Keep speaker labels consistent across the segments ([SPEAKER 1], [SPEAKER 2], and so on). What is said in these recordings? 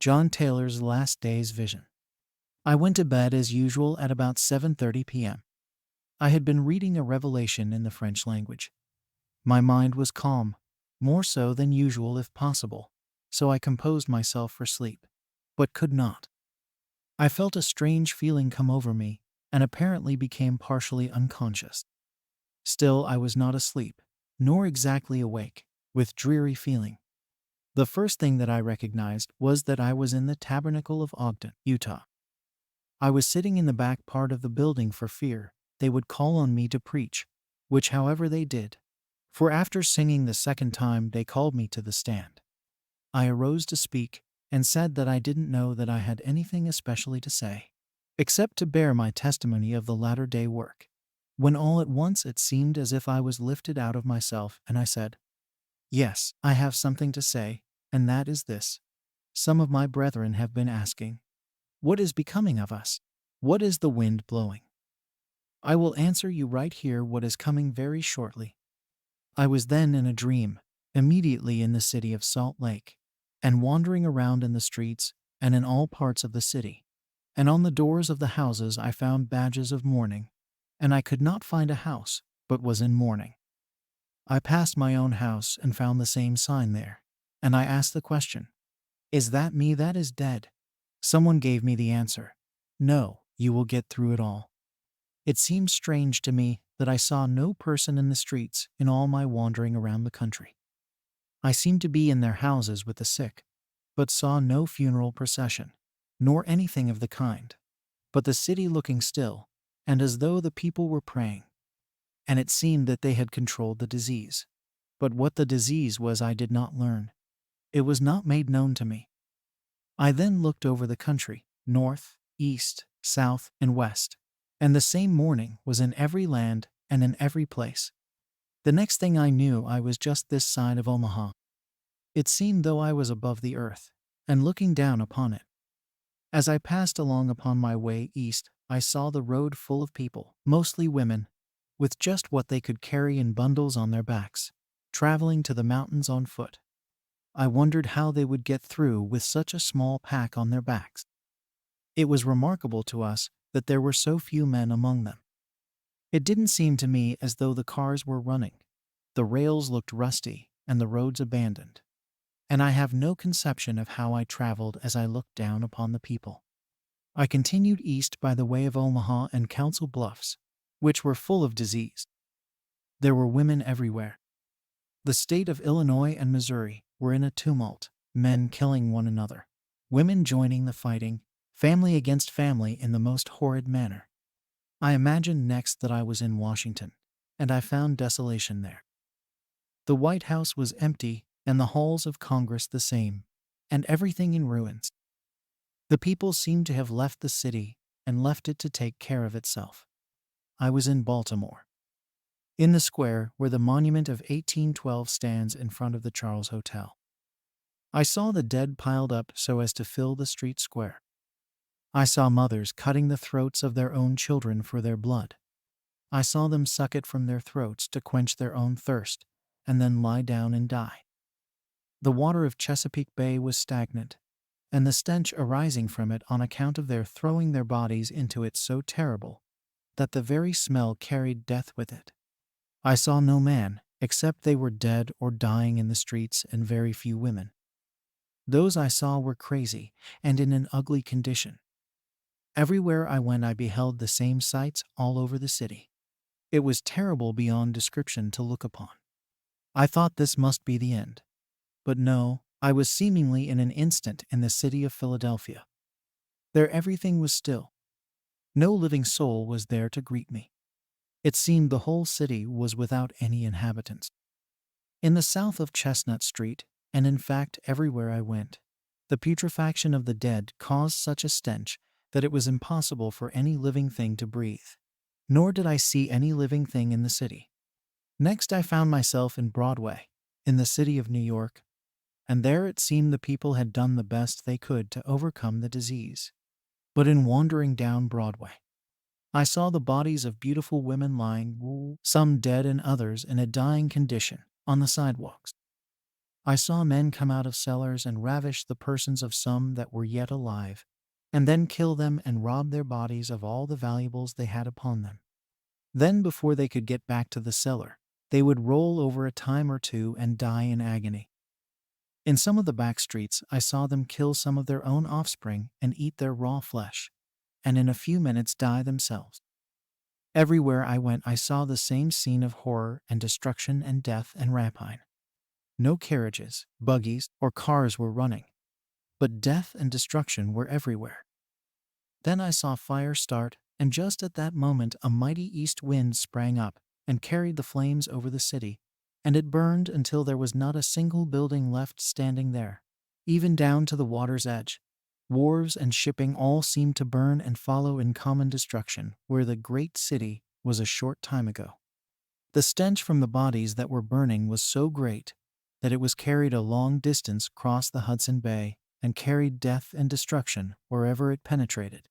[SPEAKER 1] John Taylor's Last Days Vision. I went to bed as usual at about 7:30 p.m. I had been reading a revelation in the French language. My mind was calm, more so than usual if possible, so I composed myself for sleep, but could not. I felt a strange feeling come over me and apparently became partially unconscious. Still, I was not asleep, nor exactly awake, with dreary feeling. The first thing that I recognized was that I was in the tabernacle of Ogden, Utah. I was sitting in the back part of the building for fear they would call on me to preach, which however they did, for after singing the second time they called me to the stand. I arose to speak and said that I didn't know that I had anything especially to say, except to bear my testimony of the latter-day work, when all at once it seemed as if I was lifted out of myself, and I said, "Yes, I have something to say, and that is this. Some of my brethren have been asking, 'What is becoming of us? What is the wind blowing?' I will answer you right here what is coming very shortly. I was then in a dream, immediately in the city of Salt Lake, and wandering around in the streets and in all parts of the city. And on the doors of the houses I found badges of mourning, and I could not find a house, but was in mourning. I passed my own house and found the same sign there, and I asked the question, 'Is that me that is dead?' Someone gave me the answer, 'No, you will get through it all.' It seemed strange to me that I saw no person in the streets in all my wandering around the country. I seemed to be in their houses with the sick, but saw no funeral procession, nor anything of the kind, but the city looking still, and as though the people were praying. And it seemed that they had controlled the disease. But what the disease was I did not learn. It was not made known to me. I then looked over the country, north, east, south, and west, and the same mourning was in every land and in every place. The next thing I knew I was just this side of Omaha. It seemed though I was above the earth, and looking down upon it. As I passed along upon my way east, I saw the road full of people, mostly women, with just what they could carry in bundles on their backs, traveling to the mountains on foot. I wondered how they would get through with such a small pack on their backs. It was remarkable to us that there were so few men among them. It didn't seem to me as though the cars were running. The rails looked rusty and the roads abandoned. And I have no conception of how I traveled as I looked down upon the people. I continued east by the way of Omaha and Council Bluffs, which were full of disease. There were women everywhere. The state of Illinois and Missouri were in a tumult, men killing one another, women joining the fighting, family against family in the most horrid manner. I imagined next that I was in Washington, and I found desolation there. The White House was empty, and the halls of Congress the same, and everything in ruins. The people seemed to have left the city and left it to take care of itself. I was in Baltimore. In the square where the monument of 1812 stands in front of the Charles Hotel. I saw the dead piled up so as to fill the street square. I saw mothers cutting the throats of their own children for their blood. I saw them suck it from their throats to quench their own thirst, and then lie down and die. The water of Chesapeake Bay was stagnant, and the stench arising from it on account of their throwing their bodies into it so terrible that the very smell carried death with it. I saw no man, except they were dead or dying in the streets, and very few women. Those I saw were crazy and in an ugly condition. Everywhere I went I beheld the same sights all over the city. It was terrible beyond description to look upon. I thought this must be the end. But no, I was seemingly in an instant in the city of Philadelphia. There everything was still. No living soul was there to greet me. It seemed the whole city was without any inhabitants. In the south of Chestnut Street, and in fact everywhere I went, the putrefaction of the dead caused such a stench that it was impossible for any living thing to breathe. Nor did I see any living thing in the city. Next I found myself in Broadway, in the city of New York, and there it seemed the people had done the best they could to overcome the disease. But in wandering down Broadway, I saw the bodies of beautiful women lying, some dead and others in a dying condition, on the sidewalks. I saw men come out of cellars and ravish the persons of some that were yet alive, and then kill them and rob their bodies of all the valuables they had upon them. Then, before they could get back to the cellar, they would roll over a time or two and die in agony. In some of the back streets, I saw them kill some of their own offspring and eat their raw flesh, and in a few minutes die themselves. Everywhere I went, I saw the same scene of horror and destruction and death and rapine. No carriages, buggies, or cars were running, but death and destruction were everywhere. Then I saw fire start, and just at that moment a mighty east wind sprang up and carried the flames over the city, and it burned until there was not a single building left standing there, even down to the water's edge. Wharves and shipping all seemed to burn and follow in common destruction where the great city was a short time ago. The stench from the bodies that were burning was so great that it was carried a long distance across the Hudson Bay and carried death and destruction wherever it penetrated.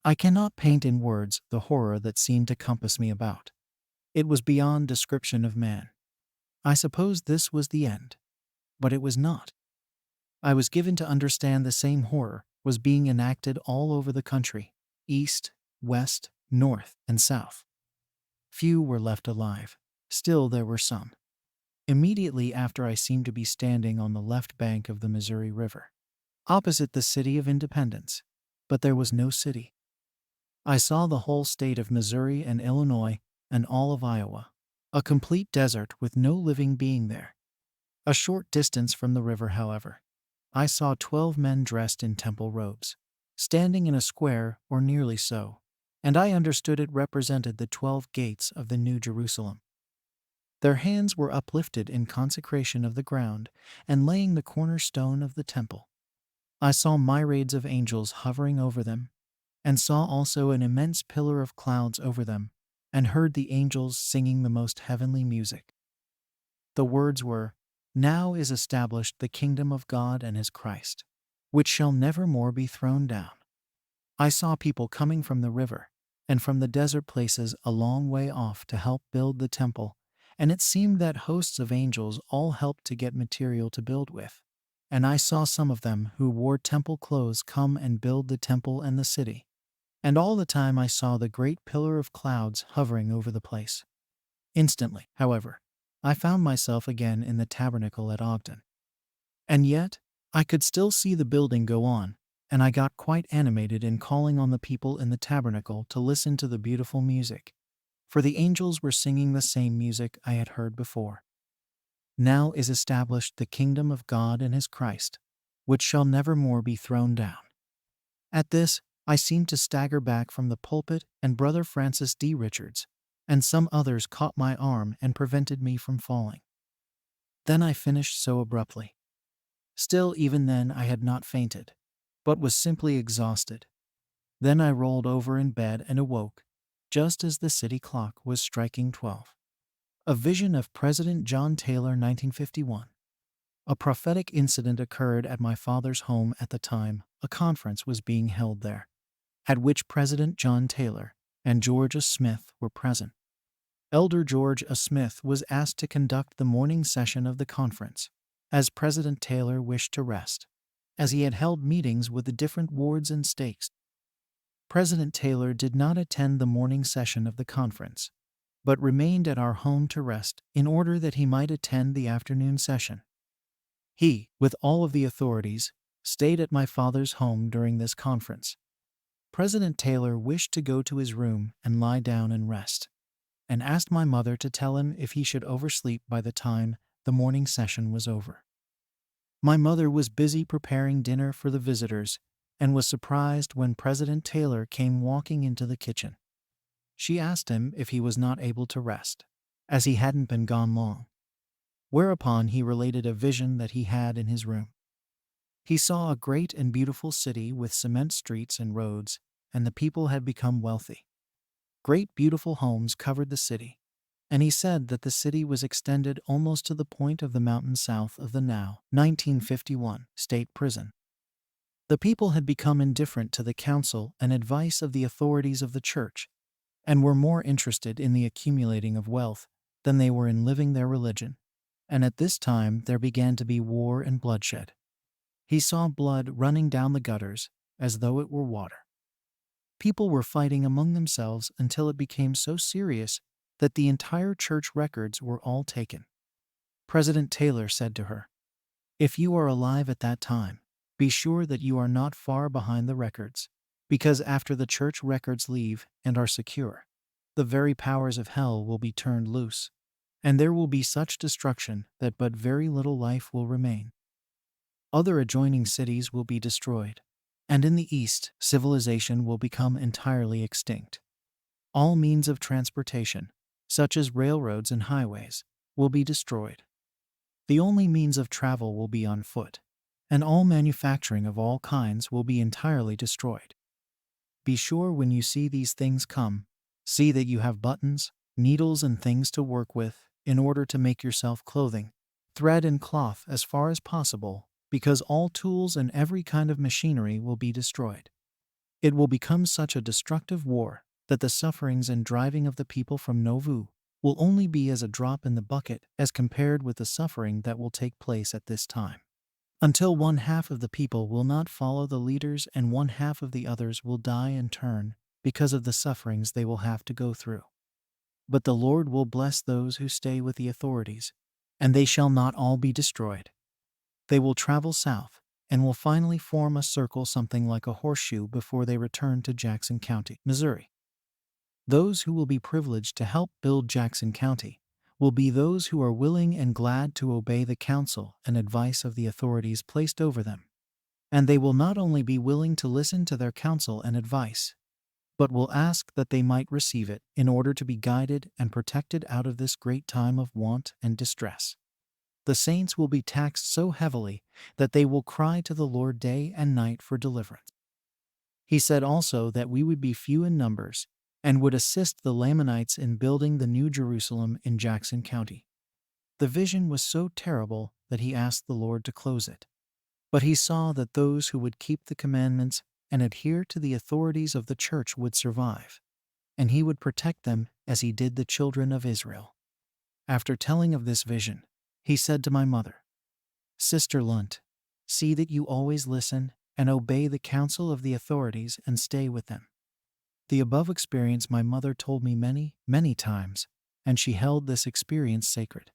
[SPEAKER 1] I cannot paint in words the horror that seemed to compass me about. It was beyond description of man. I supposed this was the end, but it was not. I was given to understand the same horror was being enacted all over the country, east, west, north, and south. Few were left alive. Still there were some. Immediately after, I seemed to be standing on the left bank of the Missouri River, opposite the city of Independence, but there was no city. I saw the whole state of Missouri and Illinois and all of Iowa, a complete desert with no living being there. A short distance from the river, however, I saw 12 men dressed in temple robes, standing in a square or nearly so, and I understood it represented the 12 gates of the New Jerusalem. Their hands were uplifted in consecration of the ground and laying the cornerstone of the temple. I saw myriads of angels hovering over them, and saw also an immense pillar of clouds over them, and heard the angels singing the most heavenly music. The words were, "Now is established the kingdom of God and his Christ, which shall never more be thrown down." I saw people coming from the river and from the desert places a long way off to help build the temple, and it seemed that hosts of angels all helped to get material to build with. And I saw some of them who wore temple clothes come and build the temple and the city. And all the time I saw the great pillar of clouds hovering over the place. Instantly, however, I found myself again in the tabernacle at Ogden. And yet, I could still see the building go on, and I got quite animated in calling on the people in the tabernacle to listen to the beautiful music, for the angels were singing the same music I had heard before. Now is established the kingdom of God and his Christ, which shall never more be thrown down. At this, I seemed to stagger back from the pulpit, and Brother Francis D. Richards and some others caught my arm and prevented me from falling. Then I finished so abruptly. Still, even then I had not fainted, but was simply exhausted. Then I rolled over in bed and awoke, just as the city clock was striking 12. A vision of President John Taylor, 1951. A prophetic incident occurred at my father's home at the time. A conference was being held there, at which President John Taylor and George A. Smith were present. Elder George A. Smith was asked to conduct the morning session of the conference, as President Taylor wished to rest, as he had held meetings with the different wards and states. President Taylor did not attend the morning session of the conference, but remained at our home to rest in order that he might attend the afternoon session. He, with all of the authorities, stayed at my father's home during this conference. President Taylor wished to go to his room and lie down and rest, and asked my mother to tell him if he should oversleep by the time the morning session was over. My mother was busy preparing dinner for the visitors and was surprised when President Taylor came walking into the kitchen. She asked him if he was not able to rest, as he hadn't been gone long, whereupon he related a vision that he had in his room. He saw a great and beautiful city with cement streets and roads, and the people had become wealthy. Great beautiful homes covered the city, and he said that the city was extended almost to the point of the mountain south of the now 1951 state prison. The people had become indifferent to the counsel and advice of the authorities of the church, and were more interested in the accumulating of wealth than they were in living their religion. And at this time there began to be war and bloodshed. He saw blood running down the gutters as though it were water. People were fighting among themselves until it became so serious that the entire church records were all taken. President Taylor said to her, "If you are alive at that time, be sure that you are not far behind the records, because after the church records leave and are secure, the very powers of hell will be turned loose, and there will be such destruction that but very little life will remain. Other adjoining cities will be destroyed, and in the east, civilization will become entirely extinct. All means of transportation, such as railroads and highways, will be destroyed. The only means of travel will be on foot, and all manufacturing of all kinds will be entirely destroyed. Be sure when you see these things come, see that you have buttons, needles, and things to work with in order to make yourself clothing, thread and cloth as far as possible, because all tools and every kind of machinery will be destroyed. It will become such a destructive war that the sufferings and driving of the people from Nauvoo will only be as a drop in the bucket as compared with the suffering that will take place at this time. Until one half of the people will not follow the leaders and one half of the others will die in turn because of the sufferings they will have to go through. But the Lord will bless those who stay with the authorities, and they shall not all be destroyed. They will travel south and will finally form a circle something like a horseshoe before they return to Jackson County, Missouri. Those who will be privileged to help build Jackson County will be those who are willing and glad to obey the counsel and advice of the authorities placed over them. And they will not only be willing to listen to their counsel and advice, but will ask that they might receive it in order to be guided and protected out of this great time of want and distress. The saints will be taxed so heavily that they will cry to the Lord day and night for deliverance. He said also that we would be few in numbers and would assist the Lamanites in building the New Jerusalem in Jackson County. The vision was so terrible that he asked the Lord to close it. But he saw that those who would keep the commandments and adhere to the authorities of the church would survive, and he would protect them as he did the children of Israel. After telling of this vision, he said to my mother, "Sister Lunt, see that you always listen and obey the counsel of the authorities and stay with them." The above experience my mother told me many, many times, and she held this experience sacred.